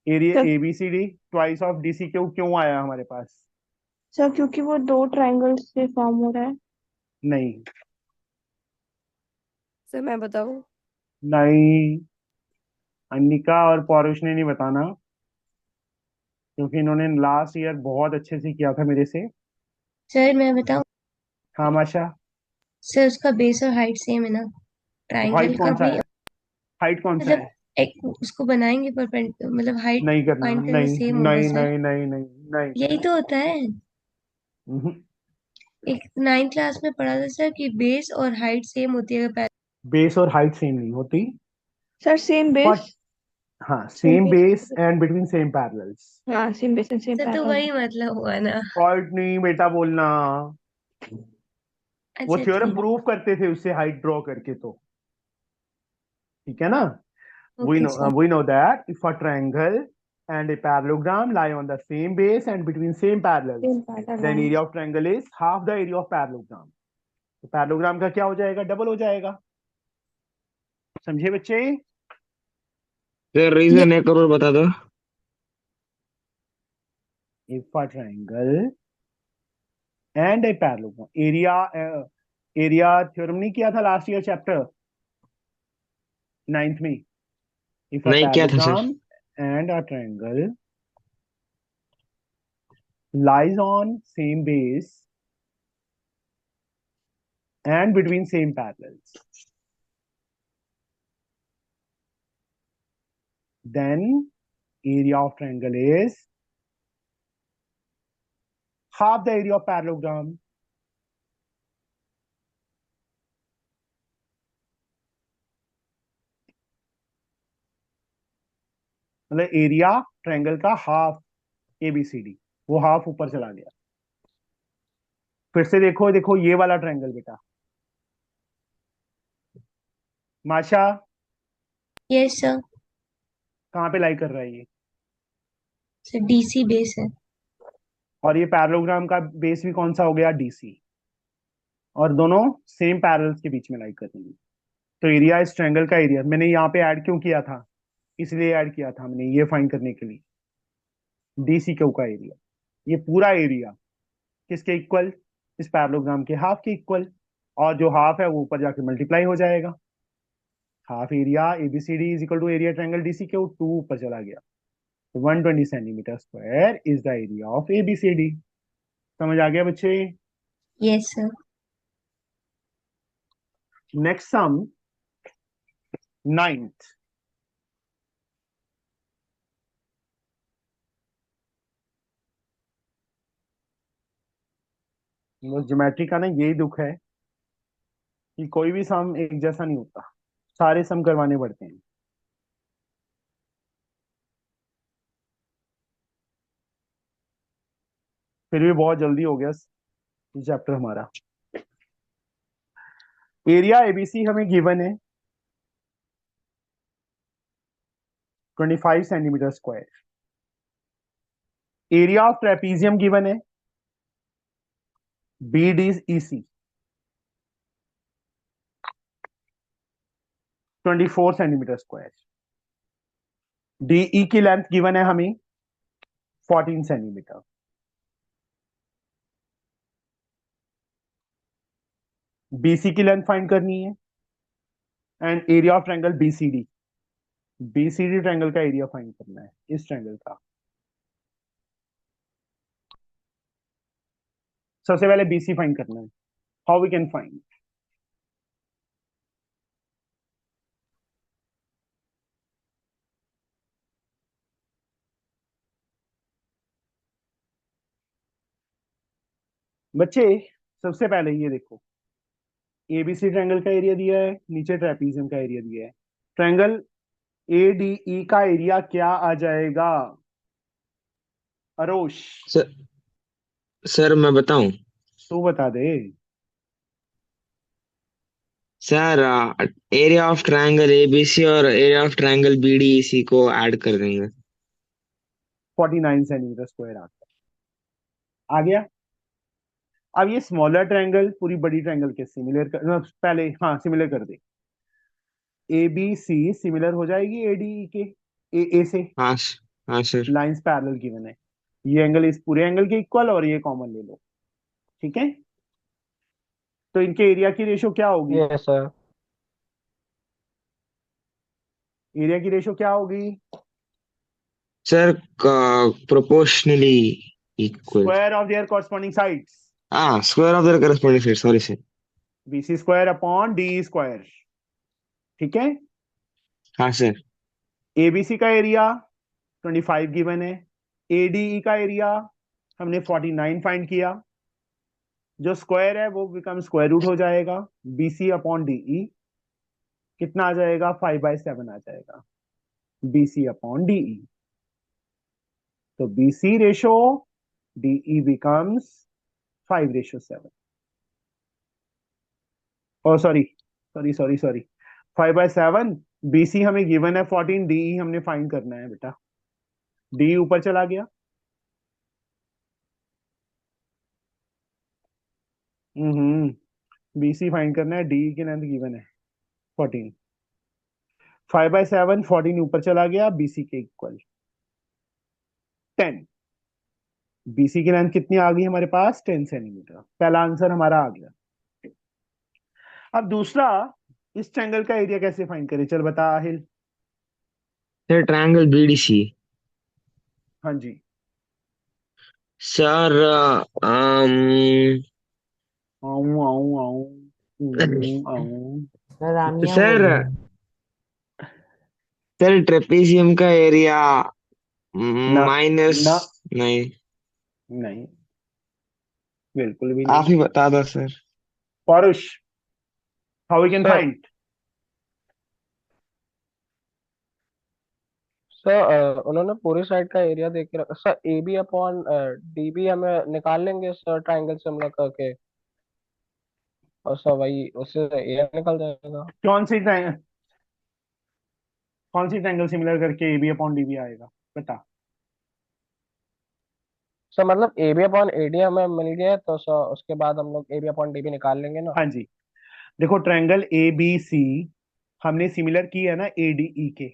Area sir, ABCD twice of DC क्यों आया हमारे पास? सर क्योंकि वो दो ट्रायंगल्स से फॉर्म हो रहा है। नहीं सर मैं बताऊं? नहीं, अनिका और पौरुष ने नहीं बताना, क्योंकि इन्होंने लास्ट ईयर बहुत अच्छे से किया था मेरे से। सर मैं बताऊं? हाँ माशा। सर उसका बेस और हाइट सेम है ना, ट्रायंगल हाइट का कौन सा भी। है? हाइट कौन सा मतलब है? एक उसको बनाएंगे मतलब हाइट नहीं करना, फाइंड करना नहीं सेम होगा नहीं सर। नहीं नहीं नहीं नहीं। यही तो होता है। हम्म। एक 9th क्लास में पढ़ा था सर कि बेस और हाइट सेम होती है अगर बेस और हाइट सेम नहीं होती, सर सेम बट बेस। हाँ same same base. Base and between same parallels. हाँ, same base and same sir तो पैटर्न। वही मतलब हुआ ना। फॉल्ट नहीं बेटा बोलना। वो अच्छा थ्योरम ठीक। प्रूव करते थे उससे हाइट ड्रॉ करके, तो ठीक है ना? we okay know sir. we know that if a triangle and a parallelogram lie on the same base and between same parallels, same pattern then है। area of triangle is half the area of parallelogram। तो पैरेललोग्राम का क्या हो जाएगा? डबल हो जाएगा। समझे बच्चे? सर ये रीजन एक और बता दो। if a triangle and a parallelogram, area theorem नहीं किया था लास्ट ईयर चैप्टर 9th में? if a नहीं क्या था sir? parallelogram and a triangle lies on same base and between same parallels, then area of triangle is half the area of parallelogram। मतलब एरिया ट्रायंगल का हाफ एबीसीडी, वो हाफ ऊपर चला गया। फिर से देखो, देखो ये वाला ट्रायंगल बेटा, माशा यस सर। कहाँ पे लाई कर रहा है ये? सर डीसी बेस है। और ये पैरेललोग्राम का बेस भी कौन सा हो गया? डीसी। और दोनों सेम पैरेलल्स के बीच में लाई कर रही है। तो एरिया इस ट्रायंगल का एरिया मैंने यहाँ पे ऐड क्यों किया था? इसलिए ऐड किया था हमने ये फाइंड करने के लिए, डीसी क्यू का एरिया। ये पूरा एरिया किसके इक्वल? इस पैरेललोग्राम के हाफ के इक्वल। और जो हाफ है वो ऊपर जाके मल्टीप्लाई हो जाएगा। Half area ABCD is equal to area triangle DC Q, 2 ऊपर चला गया। 120 centimetre square is the area of ABCD. समझ आ गया बच्चे? Yes sir. Next sum, 9th। Geometry का ना यही दुख है कि कोई भी सम एक जैसा नहीं होता, सारे सम करवाने पड़ते हैं। फिर भी बहुत जल्दी हो गया चैप्टर हमारा। एरिया एबीसी हमें गिवन है 25 centimetre square. Area of trapezium given है BD is EC 24 centimetre square. DE की लेंथ गिवन है हमें 14 सेंटीमीटर। BC की लेंथ फाइंड करनी है and area of triangle BCD। BCD triangle का एरिया फाइंड करना है इस ट्रायंगल का। सबसे पहले BC फाइंड करना है। How we can find? बच्चे सबसे पहले ये देखो, ABC ट्रायंगल का एरिया दिया है, नीचे ट्रेपीजियम का एरिया दिया है। ट्रायंगल ADE का एरिया क्या आ जाएगा अरोश? सर सर मैं बताऊं? तू बता दे। Sir area of triangle ABC और एरिया ऑफ ट्रायंगल बीडीसी को ऐड कर देंगे। 49 सेंटीमीटर स्क्वायर आ गया। अब ये स्मॉलर ट्रायंगल पूरी बड़ी ट्रायंगल के सिमिलर कर, पहले हाँ सिमिलर कर दे। ABC सिमिलर हो जाएगी ADE के, ए से। हाँ हाँ सर। लाइंस पैरेलल गिवन है। ये एंगल इस पूरे एंगल के इक्वल और ये कॉमन ले लो, ठीक है। तो इनके एरिया की रेशो क्या होगी? Yes sir. एरिया की रेशो क्या होगी? Sir proportionally equal. Square of their corresponding sides. हाँ square of the corresponding side, sorry sir. BC square upon DE square, ठीक है। हाँ सर। ABC का एरिया 25 गिवन है। ADE का एरिया हमने 49 फाइंड किया। जो स्क्वायर है वो बिकम स्क्वायर रूट हो जाएगा। BC अपॉन DE कितना आ जाएगा? 5/7 आ जाएगा BC अपॉन DE। तो BC रेशो DE becomes 5/7। Oh sorry sorry sorry sorry 5/7। BC हमें गिवन है 14, DE हमने फाइंड करना है बेटा। DE ऊपर चला गया। BC फाइंड करना है, DE की लेंथ गिवन है 14। 5/7, 14 ऊपर चला गया, BC के इक्वल 10। BC की लेंथ कितनी आ गई हमारे पास? 10 सेंटीमीटर। पहला आंसर हमारा आ गया। अब दूसरा, इस ट्रायंगल का एरिया कैसे फाइंड करें? चल बता आहिल। Sir triangle BDC. हाँ जी। सर आऊं आऊं आऊं आऊं। रामिया सर बोल रहे हैं। सर ट्रेपेजियम का एरिया ना माइनस। ना नहीं, नहीं, बिल्कुल भी आप नहीं। ही बता दो sir. Paurush, how we can sir find? Sir उन्होंने पूरी साइड का एरिया देख के रखा सर। AB अपॉन DB हमें निकाल लेंगे सर, ट्रायंगल से हम लोग करके, और सर वही उससे एरिया निकल जाएगा। कौन सी ट्रायंगल सिमिलर करके AB अपॉन DB आएगा बता। सर मतलब AB अपॉन AD हमें मिल गया है, तो सर उसके बाद हम लोग AB अपॉन DB निकाल लेंगे ना। हाँ जी, देखो ट्रायंगल ABC हमने सिमिलर की है ना ADE के,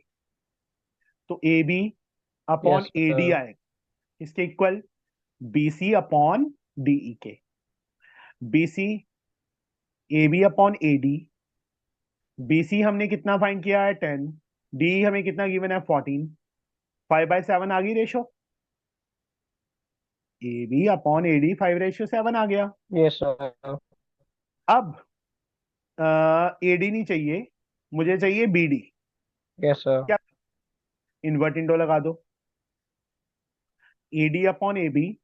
तो AB upon yes AD sir. आएगा इसके इक्वल BC अपॉन DE के। BC AB upon AD। BC हमने कितना फाइंड किया है? 10। DE हमें कितना गिवन है? 14। 5/7 आ गई रेशो। AB अपॉन AD 5/7 आ गया। Yes sir. अब AD नहीं चाहिए, मुझे चाहिए BD। Yes sir. क्या? इन्वर्ट इंडो लगा दो। AD upon AB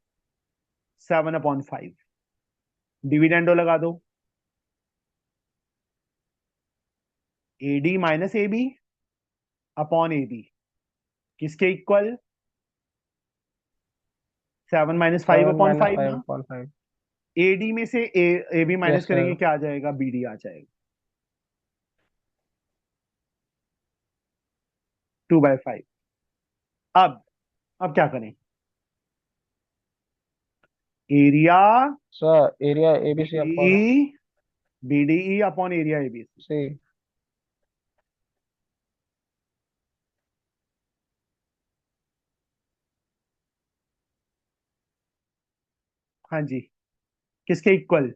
7/5। डिविडेंडो लगा दो। AD minus AB upon AB किसके इक्वल? 7 - 5 7 अपॉन माइनस 5 फाइव ना। अपॉन 5। AD में से AB माइनस यस करेंगे, सर। क्या आ जाएगा? BD आ जाएगा 2/5। अब क्या करें? Area sir area ABC upon BDE upon area ABC. C. हाँ जी, किसके इक्वल?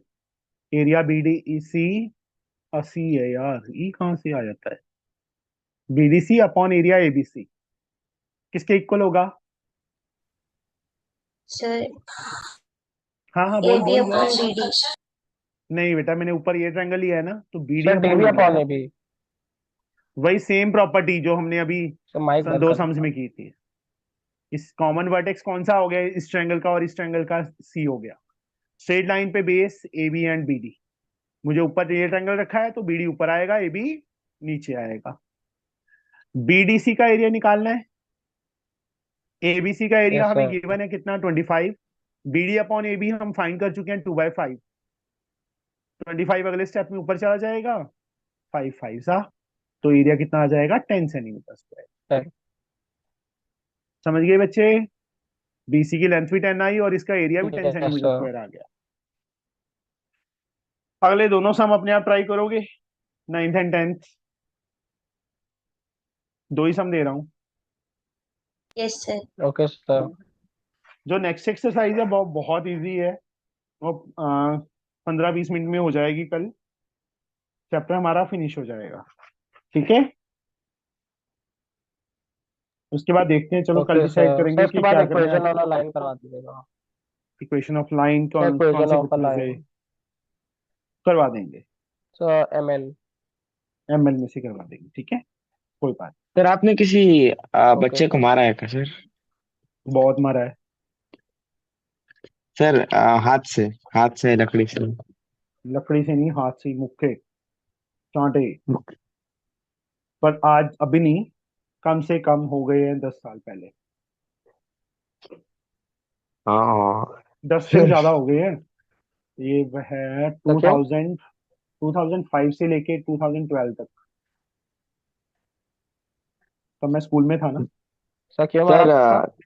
एरिया बीडीई सी, सी है यार, ई कहाँ से आ जाता है? बीडीसी अपॉन एरिया एबीसी किसके इक्वल होगा? सर हाँ हाँ, बोल एबी बोल बोल। Upon BD. नहीं बेटा, मैंने ऊपर ये ट्रायंगल लिया है ना, तो BD sir upon DB area, upon AB. वही सेम प्रॉपर्टी जो हमने अभी सर माइक बंद दो कर सम्स देना। में की थी। इस कॉमन वर्टेक्स कौन सा हो गया इस ट्रायंगल का, और इस ट्रायंगल का सी हो गया। स्ट्रेट लाइन पे base A B and B D. मुझे ऊपर ये ट्रायंगल रखा है तो बीडी ऊपर आएगा, ए बी नीचे आएगा। बीडीसी का एरिया निकालना है। एबीसी का एरिया यस हमें सर। गिवन है कितना, 25। बीडी अपॉन ए बी हम फाइंड कर चुके हैं 2/5। 25 अगले स्टेप में ऊपर चला जाएगा, 5 5 सा, तो एरिया कितना आ जाएगा, 10 सेंटीमीटर स्क्वायर। सर समझ गए बच्चे? बीसी की लेंथ भी 10 आई और इसका एरिया भी ten yes centimetre sir. Square आ गया। अगले दोनों सम अपने आप ट्राई करोगे, 9th एंड 10th। दो ही सम दे रहा हूँ। Yes sir. Okay sir. जो नेक्स्ट एक्सरसाइज है वो बहुत इजी है, वो 15-20 मिनट में हो जाएगी। कल चैप्टर हमारा फिनिश हो जाएगा, ठीक है? उसके बाद देखते हैं, चलो कल ओके डिसाइड सर। सर करेंगे इसके कि बाद क्या करना है। इक्वेशन वाला लाइन करवा दीजिएगा। इक्वेशन ऑफ लाइन सर कौन कौन इक्वेशन से ऑफ बुक अ में से लाइन। करवा देंगे? Sir ML. एमएल में से करवा देंगे, ठीक है, कोई बात सर आपने किसी ओके बच्चे को सर। मारा है क्या सर? नहीं। बहुत मारा है सर हाथ से लकड़ी से? लकड़ी से नहीं, हाथ से ही, मुक्के चांटे। पर आज अभी नहीं, कम से कम हो गए हैं 10 साल पहले। हाँ 10 से भी सर। ज्यादा हो गए हैं। ये वह है सर क्यों? 2005 से लेके 2012 तक, तब मैं स्कूल में था ना। सर क्यों मारा सर था?